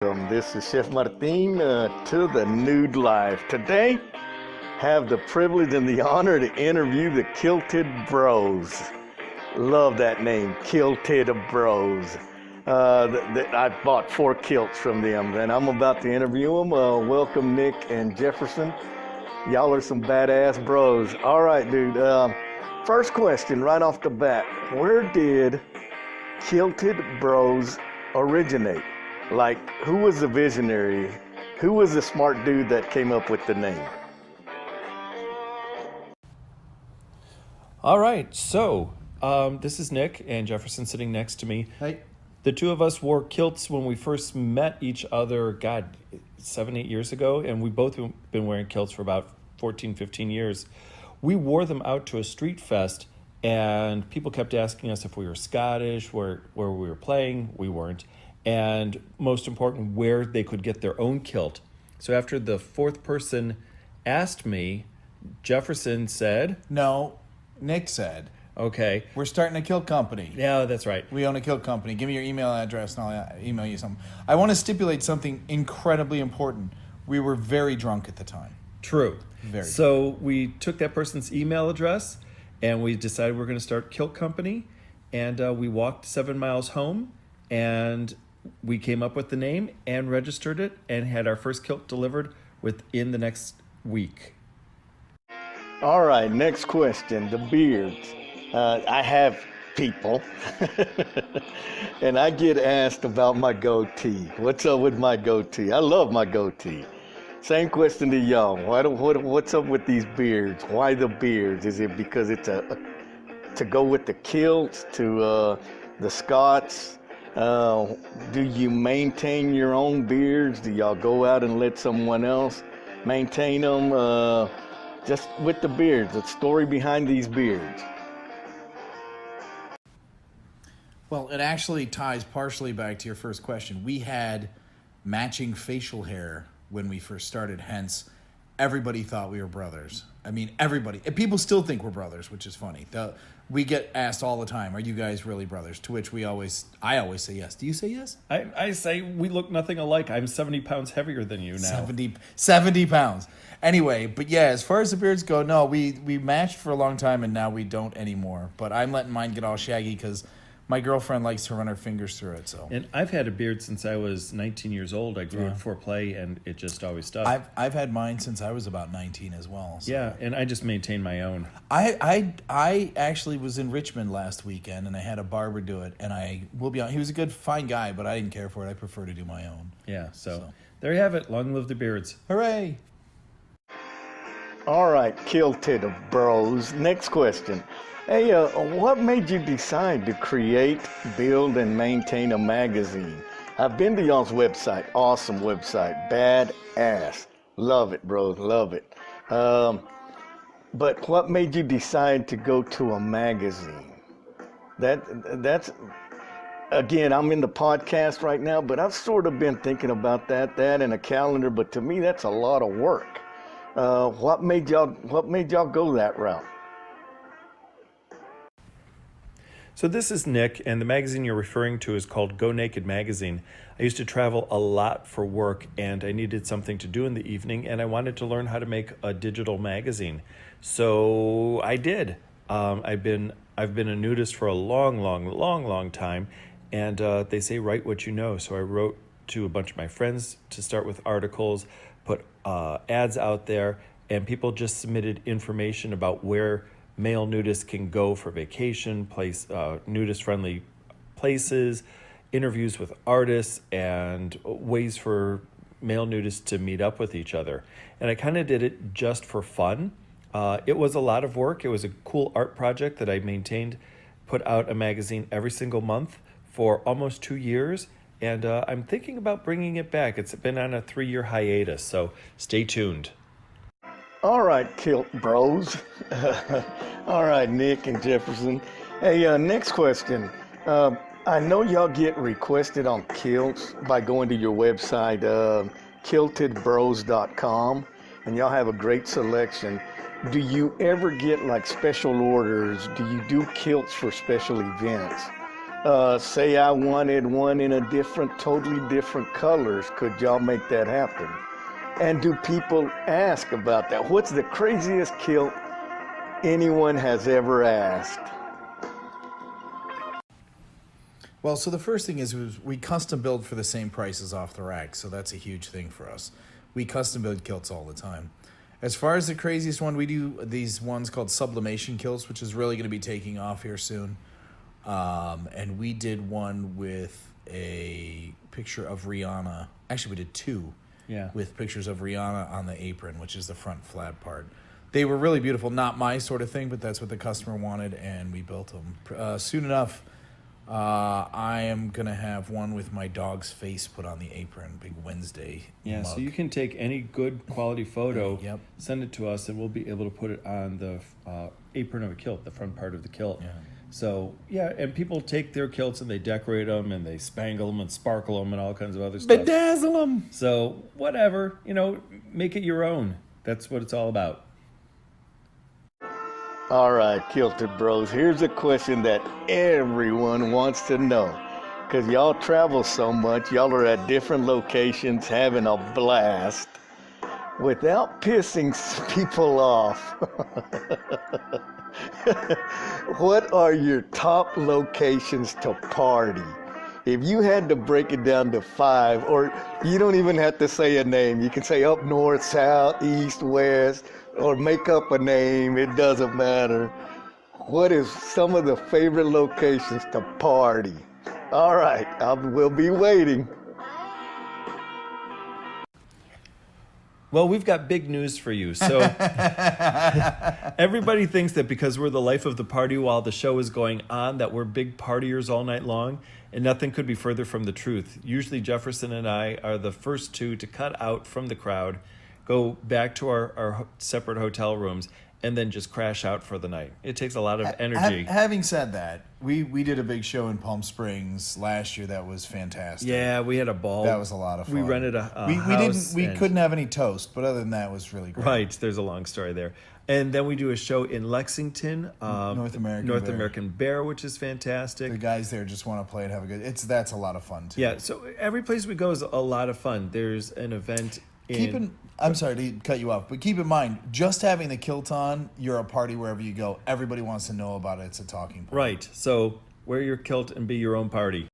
This is Chef Martin to the Nude Life. Today, have the privilege and the honor to interview the Kilted Bros. Love that name, Kilted Bros. I bought 4 kilts from them, and I'm about to interview them. Welcome, Nick and Jefferson. Y'all are some badass bros. All right, dude. First question right off the bat. Where did Kilted Bros originate? Like, who was the visionary? Who was the smart dude that came up with the name? All right, so this is Nick and Jefferson sitting next to me. Hey. The two of us wore kilts when we first met each other, 7-8 years ago, and we both been wearing kilts for about 14, 15 years. We wore them out to a street fest, and people kept asking us if we were Scottish, where we were playing. We weren't. And most important, where they could get their own kilt. So after the 4th person asked me, Jefferson said... No, Nick said. Okay. We're starting a kilt company. Yeah, that's right. We own a kilt company. Give me your email address and I'll email you something. I want to stipulate something incredibly important. We were very drunk at the time. True. Very So we took that person's email address and we decided we're going to start Kilt Company. And we walked 7 miles home and we came up with the name and registered it and had our first kilt delivered within the next week. All right, next question, the beards. I have people, and I get asked about my goatee. What's up with my goatee? I love my goatee. Same question to y'all. What's up with these beards? Why the beards? Is it because it's to go with the kilts, to the Scots? Do you maintain your own beards? Do y'all go out and let someone else maintain them? Just with the beards, the story behind these beards. Well, it actually ties partially back to your first question. We had matching facial hair when we first started, hence everybody thought we were brothers. I mean, everybody. And people still think we're brothers, which is funny. We get asked all the time, are you guys really brothers? To which I always say yes. Do you say yes? I say we look nothing alike. I'm 70 pounds heavier than you now. 70 pounds. Anyway, but yeah, as far as the beards go, no, we matched for a long time and now we don't anymore. But I'm letting mine get all shaggy because my girlfriend likes to run her fingers through it. So. And I've had a beard since I was 19 years old. I grew it for play, and it just always stuck. I've had mine since I was about 19 as well. So. Yeah, and I just maintain my own. I actually was in Richmond last weekend, and I had a barber do it. And I will be honest, he was a good, fine guy, but I didn't care for it. I prefer to do my own. Yeah, so there you have it. Long live the beards. Hooray! All right, Kilted Bros. Next question. Hey, what made you decide to create, build, and maintain a magazine? I've been to y'all's website. Awesome website. Badass. Love it, bro. Love it. But what made you decide to go to a magazine? That's again, I'm in the podcast right now, but I've sort of been thinking about that and a calendar. But to me, that's a lot of work. What made y'all go that route? So this is Nick, and the magazine you're referring to is called Go Naked Magazine. I used to travel a lot for work, and I needed something to do in the evening, and I wanted to learn how to make a digital magazine. So I did. I've been a nudist for a long time, and they say write what you know. So I wrote to a bunch of my friends to start with articles, put ads out there, and people just submitted information about where male nudists can go for vacation, nudist-friendly places, interviews with artists, and ways for male nudists to meet up with each other. And I kind of did it just for fun. It was a lot of work. It was a cool art project that I maintained, put out a magazine every single month for almost 2 years, and I'm thinking about bringing it back. It's been on a 3-year hiatus, so stay tuned. All right, Kilt Bros. All right, Nick and Jefferson. Hey, next question. I know y'all get requested on kilts by going to your website, KiltedBros.com, and y'all have a great selection. Do you ever get like special orders? Do you do kilts for special events? Say I wanted one in a totally different colors, could y'all make that happen? And do people ask about that? What's the craziest kilt anyone has ever asked? Well, so the first thing is we custom build for the same prices off the rack, so that's a huge thing for us. We custom build kilts all the time. As far as the craziest one, we do these ones called sublimation kilts, which is really going to be taking off here soon. And we did one with a picture of Rihanna. Actually, we did two with pictures of Rihanna on the apron, which is the front flat part. They were really beautiful. Not my sort of thing, but that's what the customer wanted, and we built them. Soon enough, I am going to have one with my dog's face put on the apron, Big Wednesday mug. So you can take any good quality photo, send it to us, and we'll be able to put it on the apron of a kilt, the front part of the kilt. Yeah. So, and people take their kilts and they decorate them and they spangle them and sparkle them and all kinds of other stuff. Bedazzle them! So, whatever, make it your own. That's what it's all about. All right, Kilted Bros, here's a question that everyone wants to know. Because y'all travel so much, y'all are at different locations having a blast without pissing people off. What are your top locations to party? If you had to break it down to 5, or you don't even have to say a name, you can say up north, south, east, west, or make up a name, it doesn't matter. What is some of the favorite locations to party? All right, we'll be waiting. Well, we've got big news for you. So everybody thinks that because we're the life of the party while the show is going on, that we're big partiers all night long, and nothing could be further from the truth. Usually Jefferson and I are the first two to cut out from the crowd, go back to our separate hotel rooms, and then just crash out for the night. It takes a lot of energy. Having said that, we did a big show in Palm Springs last year that was fantastic. Yeah, we had a ball. That was a lot of fun. We rented a house. We couldn't have any toast, but other than that, it was really great. Right, there's a long story there. And then we do a show in Lexington, North American Bear, which is fantastic. The guys there just want to play and have a good. That's a lot of fun too. Yeah, so every place we go is a lot of fun. There's an event. I'm sorry to cut you off, but keep in mind, just having the kilt on, you're a party wherever you go. Everybody wants to know about it. It's a talking point. Right. So wear your kilt and be your own party.